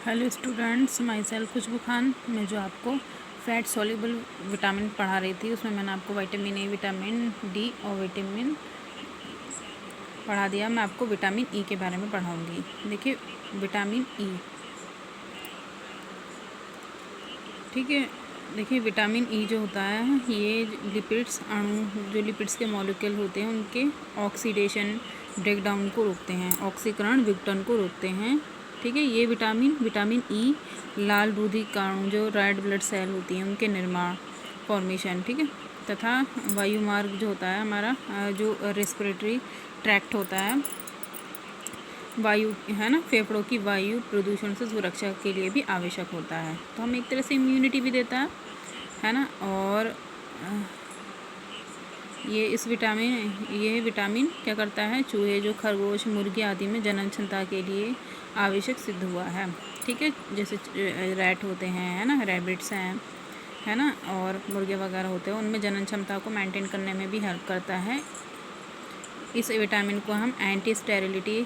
Hello students, my self खुशबू खान। मैं जो आपको फैट सॉल्युबल विटामिन पढ़ा रही थी उसमें मैंने आपको विटामिन ए, विटामिन डी और विटामिन पढ़ा दिया। मैं आपको विटामिन ई के बारे में पढ़ाऊंगी। देखिए विटामिन ई, ठीक है। देखिए विटामिन ई जो होता है ये लिपिड्स अणु, जो लिपिड्स के मॉलिक्यूल होते हैं उनके ऑक्सीडेशन ब्रेकडाउन को रोकते हैं, ऑक्सीकरण विघटन को रोकते हैं। ठीक है, ये विटामिन ई लाल रुधिर जो रेड ब्लड सेल होती हैं उनके निर्माण, फॉर्मेशन, ठीक है, तथा वायुमार्ग जो होता है हमारा, जो रेस्पिरेटरी ट्रैक्ट होता है, वायु है ना, फेफड़ों की वायु प्रदूषण से सुरक्षा के लिए भी आवश्यक होता है। तो हम एक तरह से इम्यूनिटी भी देता है ना। और ये विटामिन क्या करता है, चूहे जो खरगोश, मुर्गी आदि में जनन क्षमता के लिए आवश्यक सिद्ध हुआ है। ठीक है, जैसे रैट होते हैं, है ना, रैबिट्स हैं, है ना, और मुर्गे वगैरह होते हैं, उनमें जनन क्षमता को मेंटेन करने में भी हेल्प करता है। इस विटामिन को हम एंटी स्टेरिलिटी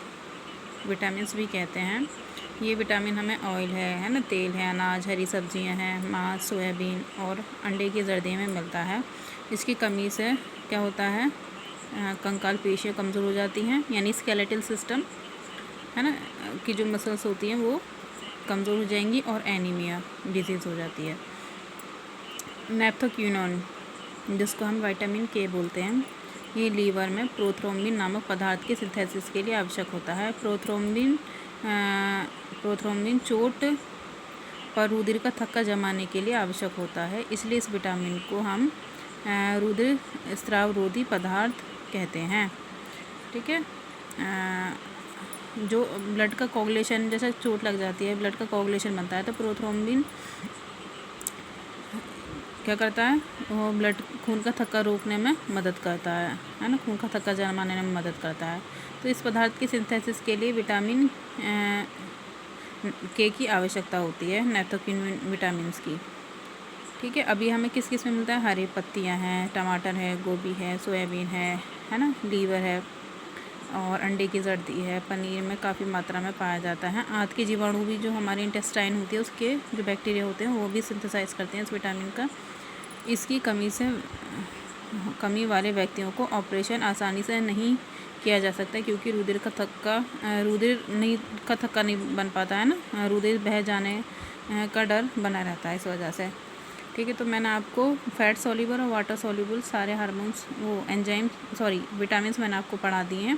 विटामिन भी कहते हैं। ये विटामिन हमें ऑयल है ना, तेल है, अनाज, हरी सब्जियां हैं, मांस, सोयाबीन और अंडे की जर्दी में मिलता है। इसकी कमी से क्या होता है, कंकाल पेशियाँ कमज़ोर हो जाती हैं, यानी स्केलेटल सिस्टम है ना की जो मसल्स होती हैं वो कमज़ोर हो जाएंगी और एनीमिया डिजीज़ हो जाती है। नेप्थोक्विनोन, जिसको हम विटामिन के बोलते हैं, ये लीवर में प्रोथ्रोम्बिन नामक पदार्थ के सिंथेसिस के लिए आवश्यक होता है। प्रोथ्रोम्बिन चोट पर रुधिर का थक्का जमाने के लिए आवश्यक होता है। इसलिए इस विटामिन को हम रुधिर स्रावरोधी पदार्थ कहते हैं। ठीक है, जो ब्लड का कोगुलेशन, जैसे चोट लग जाती है, ब्लड का कोगुलेशन बनता है, तो प्रोथ्रोम्बिन क्या करता है, वो ब्लड, खून का थक्का रोकने में मदद करता है ना, खून का थक्का जमाने में मदद करता है। तो इस पदार्थ की सिंथेसिस के लिए विटामिन के की आवश्यकता होती है, नेप्थोक्विनोन विटामिन्स की। ठीक है, अभी हमें किस किस में मिलता है, हरी पत्तियां हैं, टमाटर है, गोभी है, सोयाबीन है ना, लीवर है, और अंडे की जर्दी है, पनीर में काफ़ी मात्रा में पाया जाता है। आंत के जीवाणु भी, जो हमारे इंटेस्टाइन होती है उसके जो बैक्टीरिया होते हैं वो भी सिंथेसाइज करते हैं इस विटामिन का। इसकी कमी वाले व्यक्तियों को ऑपरेशन आसानी से नहीं किया जा सकता, क्योंकि रुधिर का थक्का नहीं बन पाता है ना, रुधिर बह जाने का डर बना रहता है इस वजह से। ठीक है, तो मैंने आपको फैट सॉल्युबल और वाटर सॉल्युबल सारे हार्मोन्स, वो एंजाइम, विटामिन्स मैंने आपको पढ़ा दिए हैं।